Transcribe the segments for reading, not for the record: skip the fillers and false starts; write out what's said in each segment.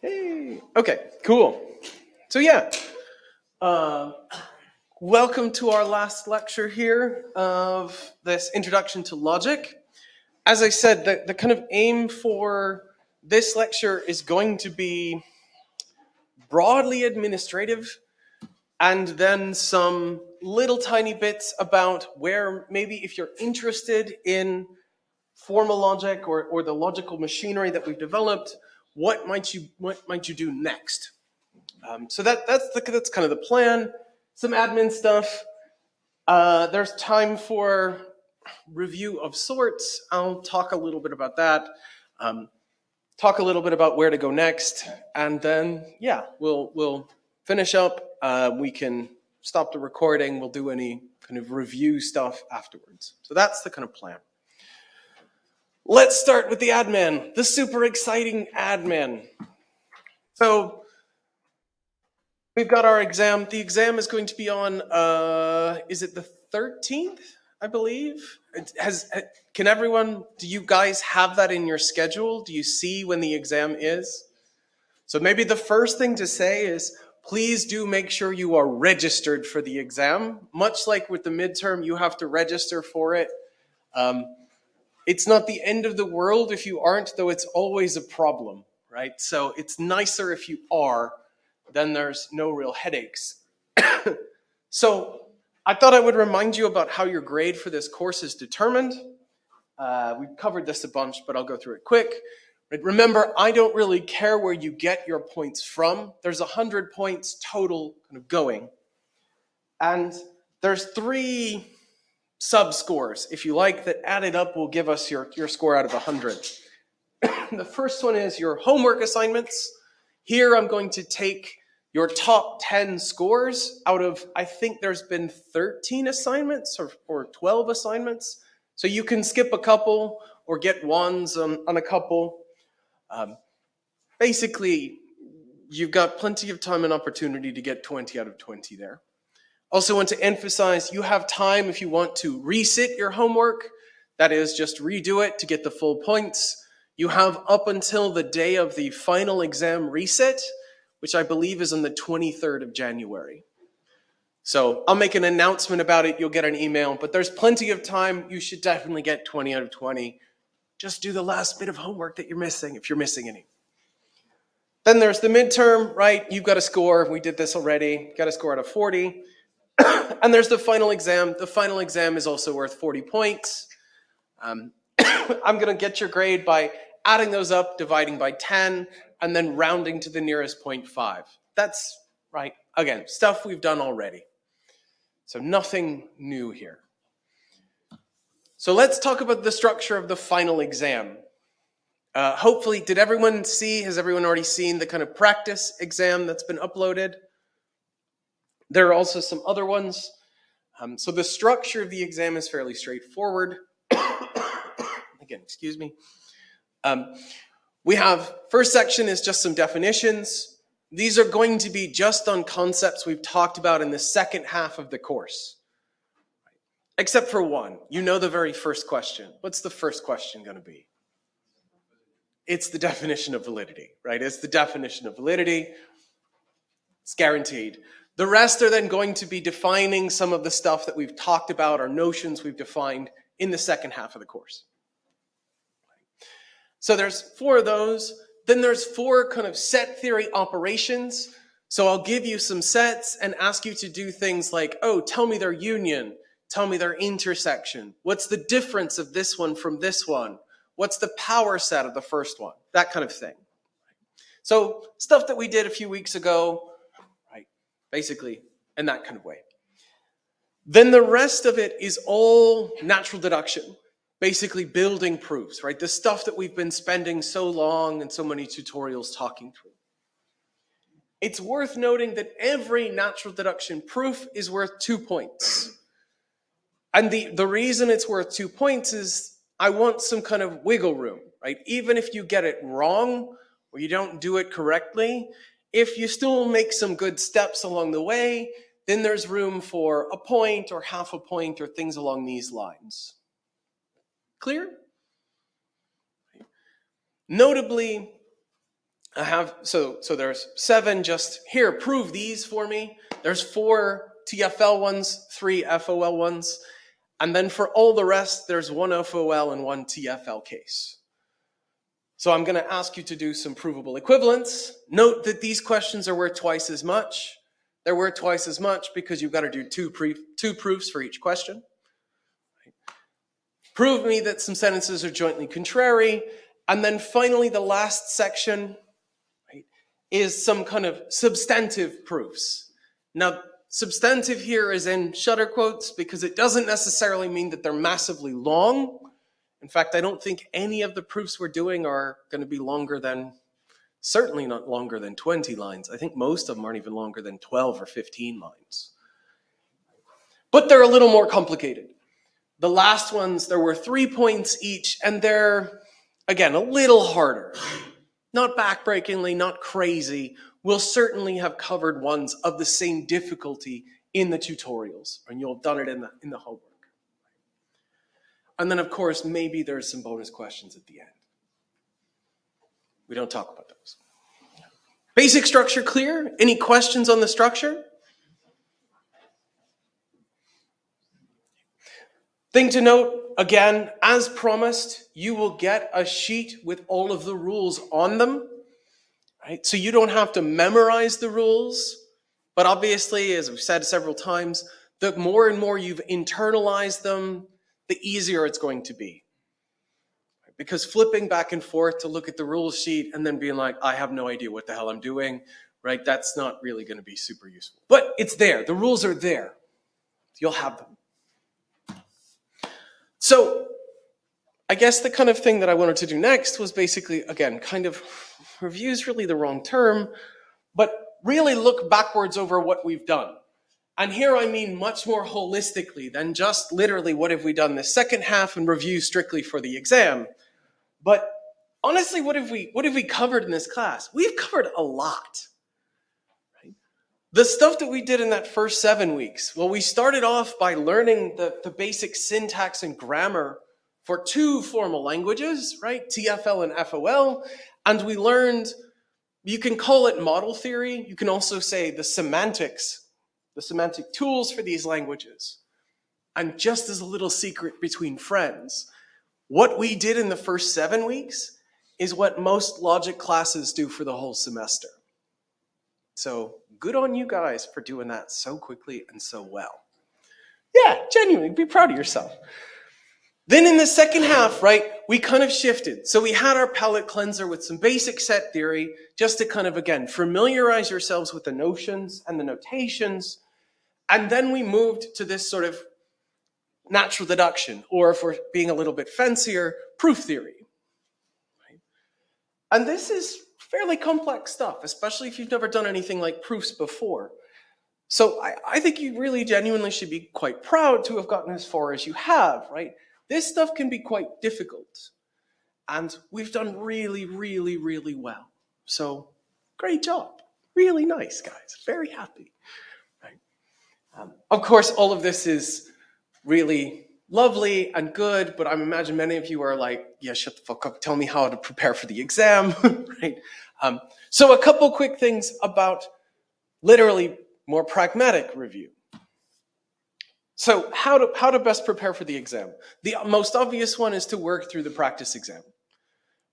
Hey. Okay, cool. So yeah, uh, welcome to our last lecture here of this introduction to logic. As I said, the kind of aim for this lecture is going to be broadly administrative and then some little tiny bits about where maybe if you're interested in formal logic or the logical machinery that we've developed, what might you do next? So that's kind of the plan. Some admin stuff. There's time for review of sorts. I'll talk a little bit about that. Um, Talk a little bit about where to go next, and then yeah, we'll finish up. We can stop the recording. We'll do any kind of review stuff afterwards. So that's the kind of plan. Let's start with the admin, the super exciting admin. So we've got our exam. The exam is going to be on, is it the 13th, I believe? Can everyone, do you guys have that in your schedule? Do you see when the exam is? So maybe the first thing to say is, please do make sure you are registered for the exam. Much like with the midterm, you have to register for it. It's not the end of the world if you aren't, though it's always a problem, right? So it's nicer if you are, then there's no real headaches. So I thought I would remind you about how your grade for this course is determined. We've covered this a bunch, but I'll go through it quick. Remember, I don't really care where you get your points from. There's 100 points total kind of going. And there's 3 sub-scores, if you like, that added up will give us your score out of 100. The first one is your homework assignments. Here I'm going to take your top 10 scores out of, I think there's been 13 assignments or 12 assignments. So you can skip a couple or get ones on a couple. Basically, you've got plenty of time and opportunity to get 20 out of 20 there. Also want to emphasize you have time if you want to resit your homework. That is, just redo it to get the full points. You have up until the day of the final exam reset, which I believe is on the 23rd of January. So I'll make an announcement about it. You'll get an email, but there's plenty of time. You should definitely get 20 out of 20. Just do the last bit of homework that you're missing, if you're missing any. Then there's the midterm, right? You've got a score. We did this already. Got a score out of 40. And there's the final exam. The final exam is also worth 40 points. I'm going to get your grade by adding those up, dividing by 10, and then rounding to the nearest 0.5. That's, right, again, stuff we've done already. So nothing new here. So let's talk about the structure of the final exam. Hopefully, did everyone see, has everyone already seen the kind of practice exam that's been uploaded? There are also some other ones. So the structure of the exam is fairly straightforward. Again, excuse me. We have, first section is just some definitions. These are going to be just on concepts we've talked about in the second half of the course. Except for one. You know the very first question. What's the first question going to be? It's the definition of validity, right? It's the definition of validity. It's guaranteed. The rest are then going to be defining some of the stuff that we've talked about, or notions we've defined in the second half of the course. So there's 4 of those. Then there's 4 kind of set theory operations. So I'll give you some sets and ask you to do things like, oh, tell me their union. Tell me their intersection. What's the difference of this one from this one? What's the power set of the first one? That kind of thing. So stuff that we did a few weeks ago, right? Basically, in that kind of way. Then the rest of it is all natural deduction. Basically building proofs, right? The stuff that we've been spending so long and so many tutorials talking through. It's worth noting that every natural deduction proof is worth 2 points. And the reason it's worth 2 points is I want some kind of wiggle room, right? Even if you get it wrong or you don't do it correctly, if you still make some good steps along the way, then there's room for a point or half a point or things along these lines. Clear? Notably, I have, so there's 7, just here, prove these for me. There's 4 TFL ones, 3 FOL ones. And then for all the rest, there's 1 FOL and 1 TFL case. So I'm going to ask you to do some provable equivalence. Note that these questions are worth twice as much. They're worth twice as much because you've got to do two proofs for each question. Prove me that some sentences are jointly contrary. And then finally, the last section, right, is some kind of substantive proofs. Now, substantive here is in shutter quotes because it doesn't necessarily mean that they're massively long. In fact, I don't think any of the proofs we're doing are going to be longer than, certainly not longer than 20 lines. I think most of them aren't even longer than 12 or 15 lines. But they're a little more complicated. The last ones, there were 3 points each, and they're, again, a little harder. Not backbreakingly, not crazy. We'll certainly have covered ones of the same difficulty in the tutorials, and you'll have done it in the homework. And then, of course, maybe there's some bonus questions at the end. We don't talk about those. Basic structure clear? Any questions on the structure? Thing to note, again, as promised, you will get a sheet with all of the rules on them, right? So you don't have to memorize the rules, but obviously, as I've said several times, the more and more you've internalized them, the easier it's going to be. Because flipping back and forth to look at the rules sheet and then being like, I have no idea what the hell I'm doing, right? That's not really going to be super useful. But it's there. The rules are there. You'll have them. So I guess the kind of thing that I wanted to do next was basically, again, kind of review is really the wrong term, but really look backwards over what we've done. And here I mean much more holistically than just literally what have we done the second half and review strictly for the exam. But honestly, what have we covered in this class? We've covered a lot. Right? The stuff that we did in that first 7 weeks, well, we started off by learning the basic syntax and grammar for 2 formal languages, right? TFL and FOL. And we learned, you can call it model theory. You can also say the semantic tools for these languages. And just as a little secret between friends, what we did in the first 7 weeks is what most logic classes do for the whole semester. So good on you guys for doing that so quickly and so well. Yeah, genuinely, be proud of yourself. Then in the second half, right, we kind of shifted. So we had our palette cleanser with some basic set theory, just to kind of, again, familiarize yourselves with the notions and the notations. And then we moved to this sort of natural deduction, or if we're being a little bit fancier, proof theory. Right? And this is fairly complex stuff, especially if you've never done anything like proofs before. So I think you really genuinely should be quite proud to have gotten as far as you have, right? This stuff can be quite difficult. And we've done really, really, really well. So great job. Really nice, guys. Very happy. Right? Of course, all of this is really lovely and good, but I imagine many of you are like, yeah, shut the fuck up, tell me how to prepare for the exam, right? So a couple quick things about literally more pragmatic review. So how to best prepare for the exam? The most obvious one is to work through the practice exam.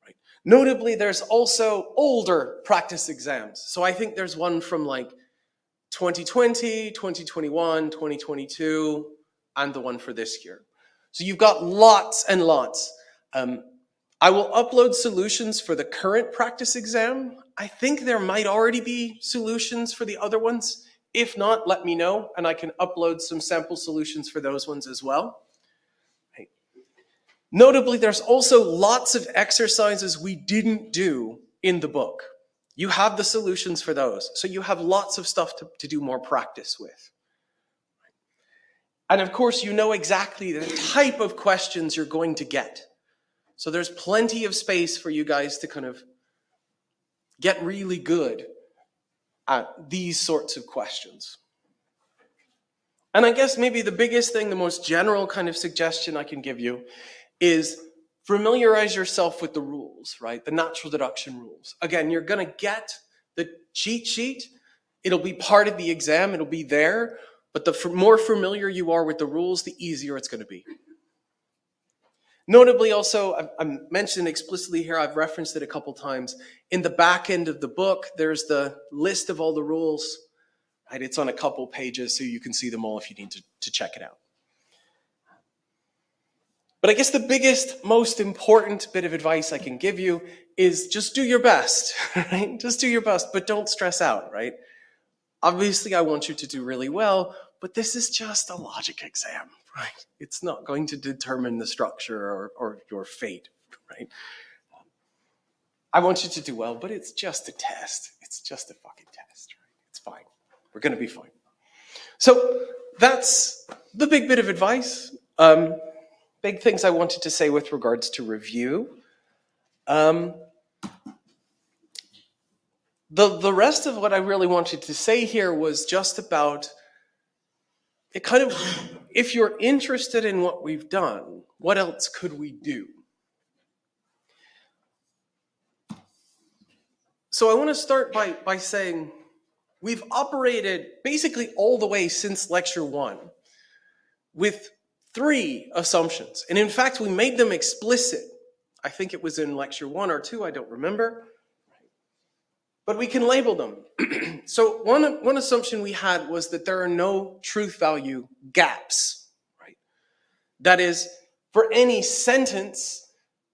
Right? Notably, there's also older practice exams. So I think there's one from like 2020, 2021, 2022, and the one for this year. So you've got lots and lots. I will upload solutions for the current practice exam. I think there might already be solutions for the other ones. If not, let me know, and I can upload some sample solutions for those ones as well. Okay. Notably, there's also lots of exercises we didn't do in the book. You have the solutions for those, so you have lots of stuff to do more practice with. And of course, you know exactly the type of questions you're going to get. So there's plenty of space for you guys to kind of get really good at these sorts of questions. And I guess maybe the biggest thing, the most general kind of suggestion I can give you is familiarize yourself with the rules, right? The natural deduction rules. Again, you're going to get the cheat sheet. It'll be part of the exam. It'll be there. But the more familiar you are with the rules, the easier it's going to be. Notably also, I mentioned explicitly here, I've referenced it a couple times, in the back end of the book, there's the list of all the rules. Right? It's on a couple pages, so you can see them all if you need to check it out. But I guess the biggest, most important bit of advice I can give you is just do your best, right? Just do your best, but don't stress out, right? Obviously, I want you to do really well, but this is just a logic exam, right? It's not going to determine the structure or your fate, right? I want you to do well, but it's just a test. It's just a fucking test, right? It's fine. We're going to be fine. So that's the big bit of advice. Big things I wanted to say with regards to review. The rest of what I really wanted to say here was just about it kind of, if you're interested in what we've done, what else could we do? So I want to start by saying we've operated basically all the way since lecture 1 with 3 assumptions. And in fact, we made them explicit. I think it was in lecture 1 or 2, I don't remember. But we can label them. So one assumption we had was that there are no truth value gaps, right? That is, for any sentence,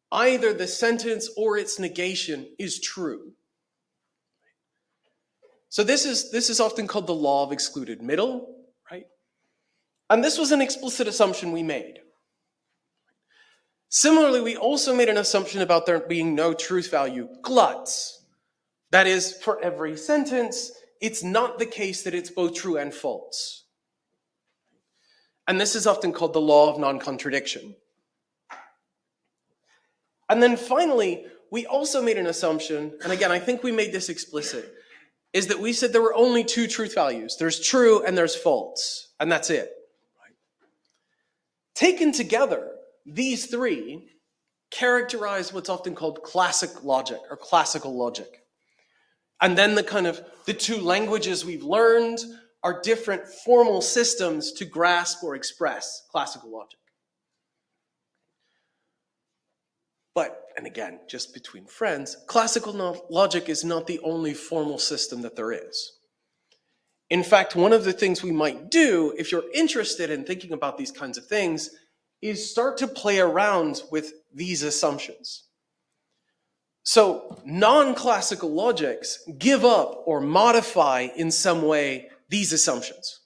either the sentence or its negation is true. So this is often called the law of excluded middle, right? And this was an explicit assumption we made. Similarly, we also made an assumption about there being no truth value gluts. That is, for every sentence, it's not the case that it's both true and false. And this is often called the law of non-contradiction. And then finally, we also made an assumption, and again, I think we made this explicit, is that we said there were only 2 truth values. There's true and there's false, and that's it. Right? Taken together, these 3 characterize what's often called classic logic or classical logic. And then the 2 languages we've learned are different formal systems to grasp or express classical logic. But, and again, just between friends, classical logic is not the only formal system that there is. In fact, one of the things we might do, if you're interested in thinking about these kinds of things, is start to play around with these assumptions. So non-classical logics give up or modify in some way these assumptions.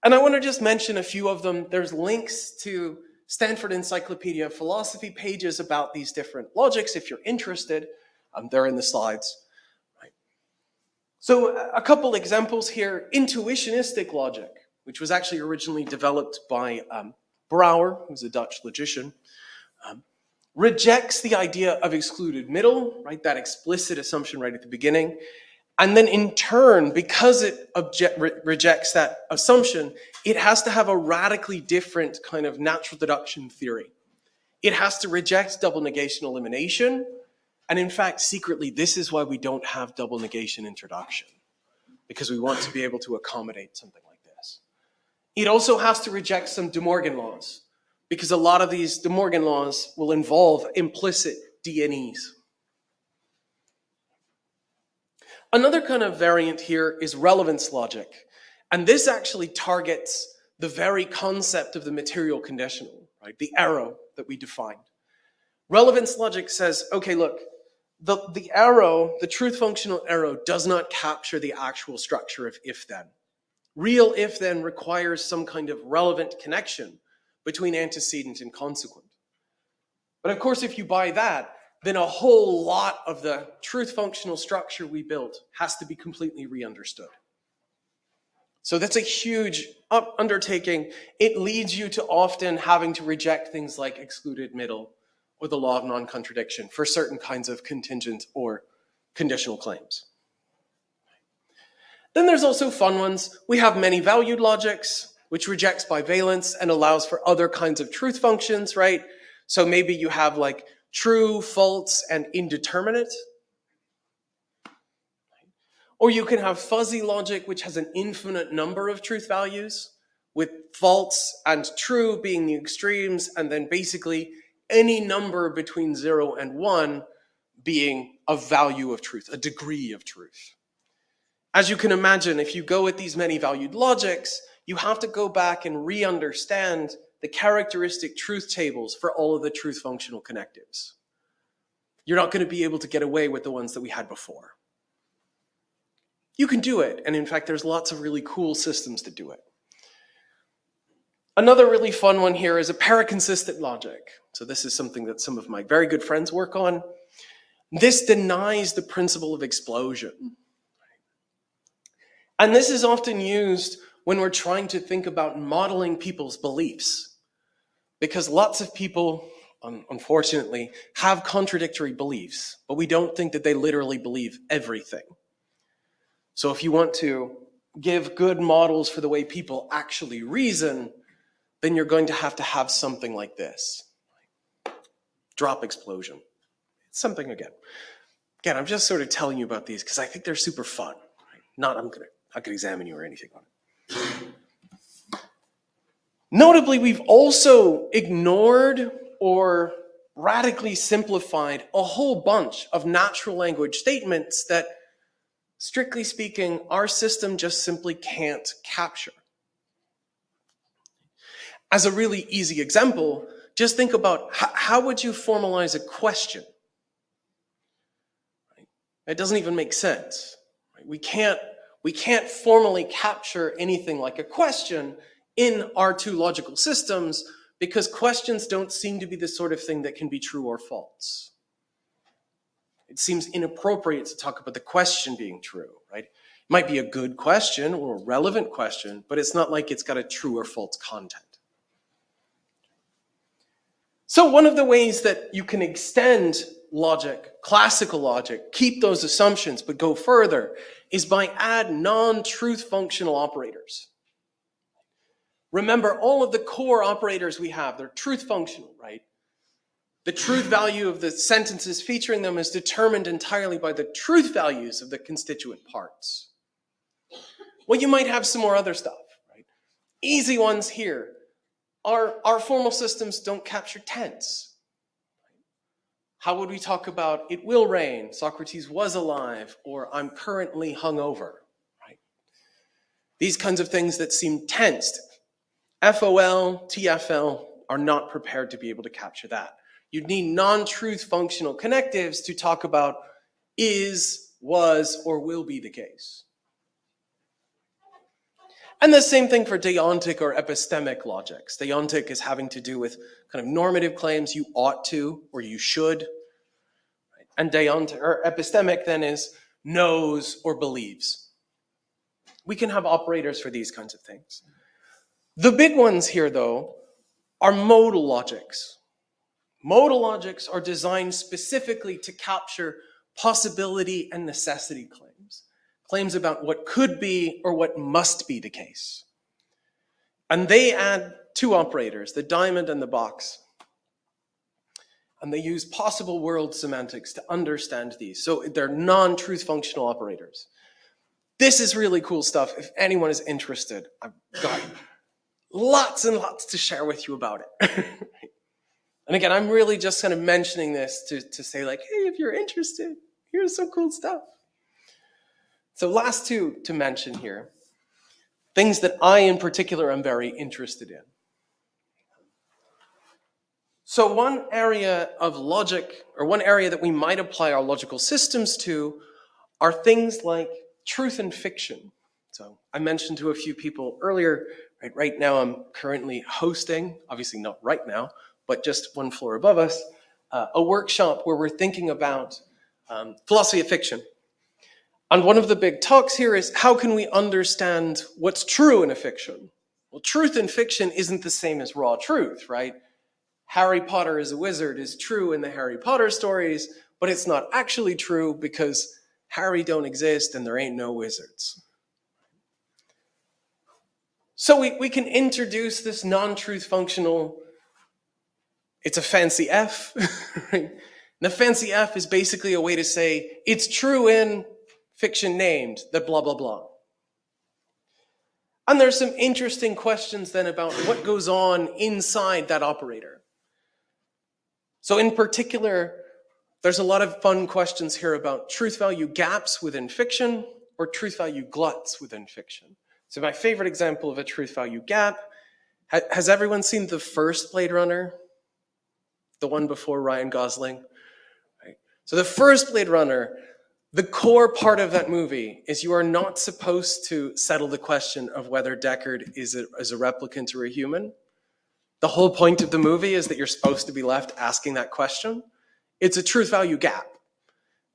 And I want to just mention a few of them. There's links to Stanford Encyclopedia of Philosophy pages about these different logics if you're interested. They're in the slides. Right. So a couple examples here. Intuitionistic logic, which was actually originally developed by Brouwer, who's a Dutch logician. Rejects the idea of excluded middle, right? That explicit assumption right at the beginning. And then in turn, because it rejects that assumption, it has to have a radically different kind of natural deduction theory. It has to reject double negation elimination. And in fact, secretly, this is why we don't have double negation introduction, because we want to be able to accommodate something like this. It also has to reject some De Morgan laws, because a lot of these De Morgan laws will involve implicit DNEs. Another kind of variant here is relevance logic. And this actually targets the very concept of the material conditional, right? The arrow that we defined. Relevance logic says, okay, look, the arrow, the truth functional arrow, does not capture the actual structure of if-then. Real if-then requires some kind of relevant connection between antecedent and consequent. But of course, if you buy that, then a whole lot of the truth functional structure we built has to be completely re-understood. So that's a huge undertaking. It leads you to often having to reject things like excluded middle or the law of non-contradiction for certain kinds of contingent or conditional claims. Then there's also fun ones. We have many valued logics, which rejects bivalence and allows for other kinds of truth functions, right? So maybe you have like true, false, and indeterminate. Or you can have fuzzy logic, which has an infinite number of truth values, with false and true being the extremes, and then basically any number between 0 and 1 being a value of truth, a degree of truth. As you can imagine, if you go with these many valued logics, you have to go back and re-understand the characteristic truth tables for all of the truth functional connectives. You're not going to be able to get away with the ones that we had before. You can do it, and in fact, there's lots of really cool systems to do it. Another really fun one here is a paraconsistent logic. So this is something that some of my very good friends work on. This denies the principle of explosion. And this is often used when we're trying to think about modeling people's beliefs. Because lots of people, unfortunately, have contradictory beliefs, but we don't think that they literally believe everything. So if you want to give good models for the way people actually reason, then you're going to have something like this. Drop explosion. It's something again. Again, I'm just sort of telling you about these because I think they're super fun. Not I'm going to examine you or anything on it. Notably, we've also ignored or radically simplified a whole bunch of natural language statements that, strictly speaking, our system just simply can't capture. As a really easy example, just think about how would you formalize a question? It doesn't even make sense. We can't formally capture anything like a question in our two logical systems because questions don't seem to be the sort of thing that can be true or false. It seems inappropriate to talk about the question being true, right? It might be a good question or a relevant question, but it's not like it's got a true or false content. So one of the ways that you can extend logic, classical logic, keep those assumptions, but go further, is by add non-truth functional operators. Remember, all of the core operators we have, they're truth functional, right? The truth value of the sentences featuring them is determined entirely by the truth values of the constituent parts. Well, you might have some more other stuff, right? Easy ones here. Our formal systems don't capture tense. How would we talk about it will rain, Socrates was alive, or I'm currently hungover, right? These kinds of things that seem tensed. FOL, TFL are not prepared to be able to capture that. You'd need non-truth functional connectives to talk about is, was, or will be the case. And the same thing for deontic or epistemic logics. Deontic is having to do with kind of normative claims, you ought to or you should. And deontic or epistemic then is knows or believes. We can have operators for these kinds of things. The big ones here, though, are modal logics. Modal logics are designed specifically to capture possibility and necessity claims. Claims about what could be or what must be the case. And they add two operators, the diamond and the box. And they use possible world semantics to understand these. So they're non-truth functional operators. This is really cool stuff. If anyone is interested, I've got lots and lots to share with you about it. And again, I'm really just kind of mentioning this to say like, hey, if you're interested, here's some cool stuff. So last two to mention here, things that I in particular am very interested in. So one area of logic, or one area that we might apply our logical systems to, are things like truth and fiction. So I mentioned to a few people earlier, right now I'm currently hosting, obviously not right now, but just one floor above us, a workshop where we're thinking about philosophy of fiction. And one of the big talks here is how can we understand what's true in a fiction? Well, truth in fiction isn't the same as raw truth, right? Harry Potter is a wizard is true in the Harry Potter stories, but it's not actually true because Harry don't exist and there ain't no wizards. So we can introduce this non-truth functional It's a fancy F, right? And the fancy F is basically a way to say it's true in fiction named, the blah, blah, blah. And there's some interesting questions then about what goes on inside that operator. So in particular, there's a lot of fun questions here about truth value gaps within fiction or truth value gluts within fiction. So my favorite example of a truth value gap, has everyone seen the first Blade Runner? The one before Ryan Gosling? Right. So the first Blade Runner, the core part of that movie is you are not supposed to settle the question of whether Deckard is a replicant or a human. The whole point of the movie is that you're supposed to be left asking that question. It's a truth value gap.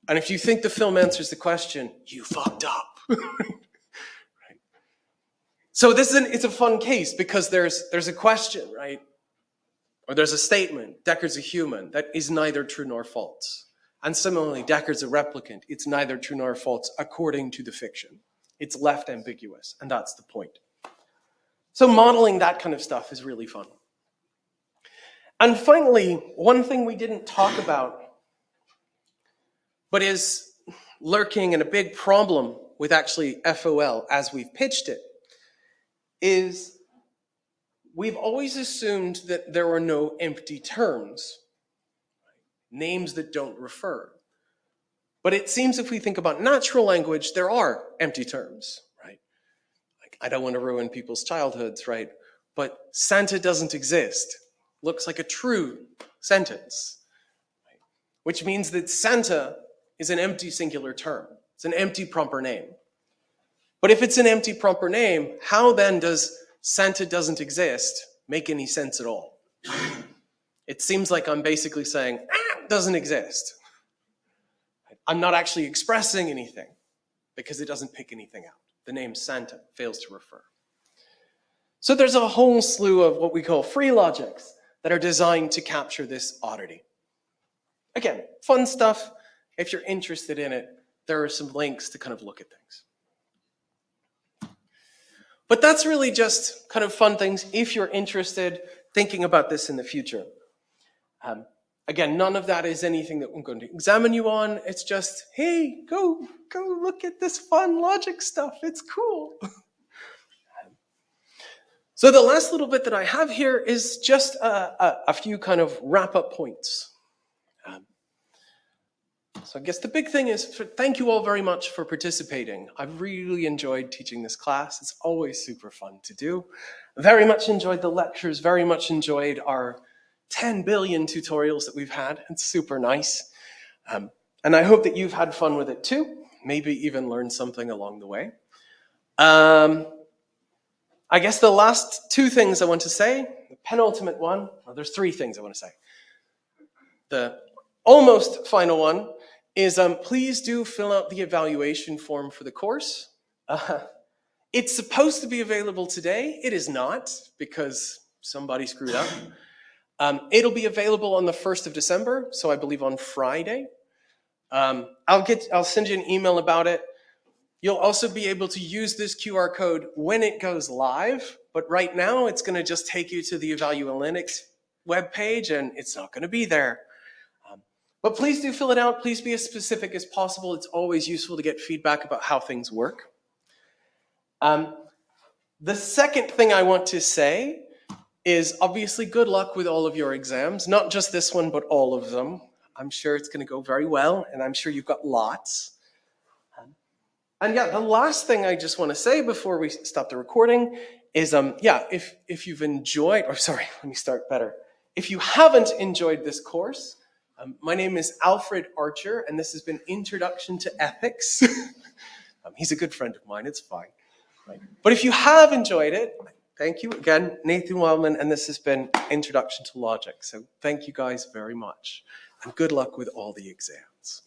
And if you think the film answers the question, you fucked up. Right? So it's a fun case because there's a question, right? Or there's a statement, Deckard's a human, that is neither true nor false. And similarly, Deckard's a replicant. It's neither true nor false according to the fiction. It's left ambiguous, and that's the point. So modeling that kind of stuff is really fun. And finally, one thing we didn't talk about, but is lurking and a big problem with actually FOL as we've pitched it, is we've always assumed that there are no empty terms, names that don't refer. But it seems if we think about natural language, there are empty terms, right? Like, I don't want to ruin people's childhoods, right? But Santa doesn't exist. Looks like a true sentence, right? Which means that Santa is an empty singular term. It's an empty proper name. But if it's an empty proper name, how then does Santa doesn't exist make any sense at all? It seems like I'm basically saying, doesn't exist. I'm not actually expressing anything because it doesn't pick anything out. The name Santa fails to refer. So there's a whole slew of what we call free logics that are designed to capture this oddity. Again, fun stuff. If you're interested in it, there are some links to kind of look at things. But that's really just kind of fun things if you're interested thinking about this in the future. Again, none of that is anything that I'm going to examine you on. It's just, hey, go look at this fun logic stuff. It's cool. So the last little bit that I have here is just a few kind of wrap-up points. So I guess the big thing is, thank you all very much for participating. I've really enjoyed teaching this class. It's always super fun to do. Very much enjoyed the lectures, very much enjoyed our 10 billion tutorials that we've had. It's super nice. And I hope that you've had fun with it too. Maybe even learned something along the way. I guess the last two things I want to say, the penultimate one, well, there's three things I want to say. The almost final one is please do fill out the evaluation form for the course. It's supposed to be available today. It is not because somebody screwed up. It'll be available on the 1st of December, so I believe on Friday. I'll send you an email about it. You'll also be able to use this QR code when it goes live, but right now it's going to just take you to the Evalualytics webpage and it's not going to be there. But please do fill it out. Please be as specific as possible. It's always useful to get feedback about how things work. The second thing I want to say is obviously good luck with all of your exams, not just this one, but all of them. I'm sure it's going to go very well, and I'm sure you've got lots. And yeah, the last thing I just want to say before we stop the recording is, if you've enjoyed, or sorry, let me start better. If you haven't enjoyed this course, my name is Alfred Archer, and this has been Introduction to Ethics. He's a good friend of mine, it's fine. Right. But if you have enjoyed it, thank you again, Nathan Wildman, and this has been Introduction to Logic. So thank you guys very much, and good luck with all the exams.